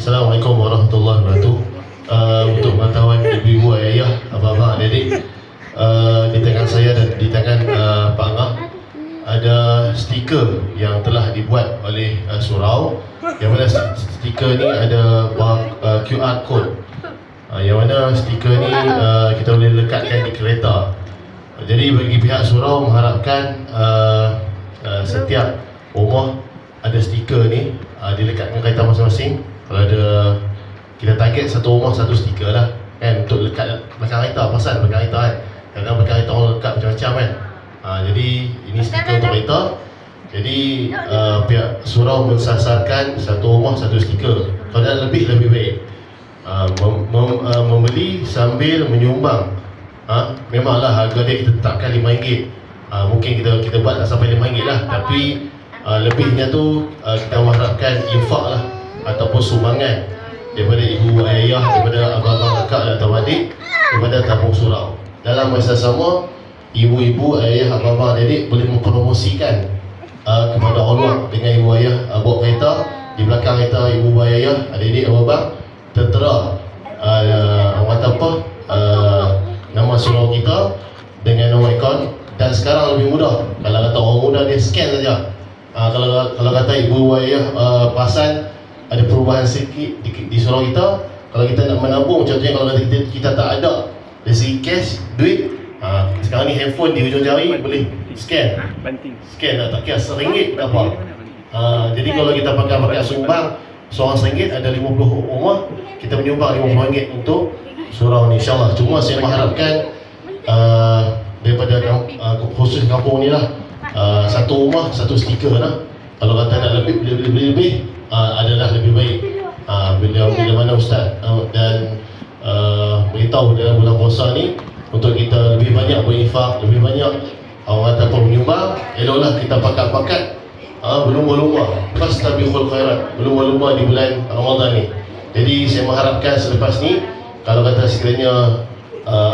Assalamualaikum warahmatullahi wabarakatuh. Untuk pengetahuan ibu-ibu, ayah, abang-abang, adik-adik, di tangan saya dan di tangan Pak Angah ada stiker yang telah dibuat oleh surau. Yang mana stiker ni ada QR code. Yang mana stiker ni kita boleh lekatkan di kereta. Jadi bagi pihak surau mengharapkan setiap rumah ada stiker ni dilekatkan kereta masing-masing. Kalau ada, kita target satu rumah satu stiker lah kan, untuk lekat belakang kereta. Pasal belakang kereta kan, kadang-kadang belakang kereta orang lekat macam-macam kan. Jadi ini stiker untuk kereta. Jadi pihak surau mensasarkan satu rumah satu stiker. Kalau ada lebih baik. Membeli sambil menyumbang. Memanglah harga dia kita tetapkan RM5. Mungkin kita buat tak sampai RM5 lah, tapi lebihnya tu kita mengharapkan infak lah, ataupun sumbangan daripada ibu ayah, daripada abang-abang, kakak atau adik, daripada tabung surau. Dalam masa sama, ibu-ibu ayah, abang-abang, adik boleh mempromosikan kepada Allah dengan ibu ayah bawa kereta. Di belakang kereta ibu ayah, adik-adik, abang-abang tertera orang kata apa, nama surau kita dengan nombor akaun. Dan sekarang lebih mudah, kalau kata orang muda dia scan saja. Kalau kata ibu ayah perasan ada perubahan sikit di surau kita, kalau kita nak menabung, contohnya kalau kita tak ada dari segi cash, duit, sekarang ni handphone di hujung jari boleh scan. Tak kira RM1 berapa. Jadi kalau kita pakai sumbang seorang RM1, ada 50 rumah, kita menyumbang RM50 untuk surau ni, insyaAllah. Cuma saya mengharapkan daripada khusus kampung ni lah, satu rumah satu stiker lah. Kalau kata nak lebih adalah lebih baik. Bila mana Ustaz dan beritahu dalam bulan puasa ni untuk kita lebih banyak berinfak, lebih banyak orang kata menyumbang. Eloklah kita pakat-pakat berlumba-lumba, fastabiqul khairat, berlumba-lumba di bulan Ramadan ni. Jadi saya mengharapkan selepas ni, kalau kata sekiranya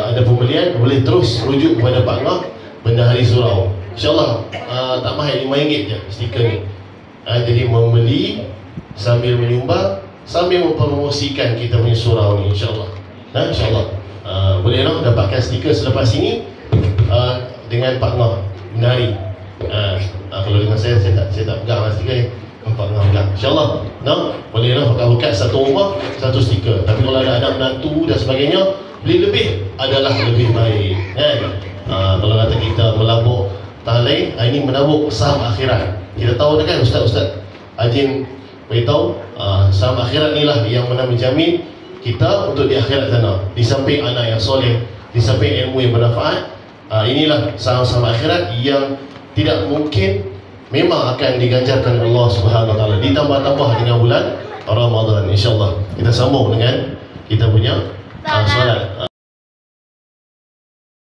ada pembelian, boleh terus rujuk kepada Pak Angah, Bendahari Surau. InsyaAllah tak mahal RM5 je stiker ni. Jadi membeli sambil menyumbang, sambil mempromosikan kita punya surau ni, insyaAllah. InsyaAllah boleh lah dapatkan stiker selepas ini dengan Pak Angah Bendahari. Kalau dengan saya tak pegang lah stiker ni, Pak Angah pegang, insyaAllah. Boleh lah pakai satu rumah satu stiker. Tapi kalau ada anak menantu dan sebagainya, beli lebih adalah lebih baik kan. Kalau kata kita melabuk tak lain, ini menabuk saham akhirat. Kita tahu dah kan, Ustaz Ajin beritahu, saham akhirat ni lah yang mana menjamin kita untuk di akhirat sana. Di samping anak yang soleh, di samping ilmu yang bermanfaat, inilah saham-saham akhirat yang tidak mungkin, memang akan diganjarkan Allah Subhanahu Wa Taala. Ditambah-tambah dengan bulan Ramadan, insyaAllah. Kita sambung dengan kita punya solat.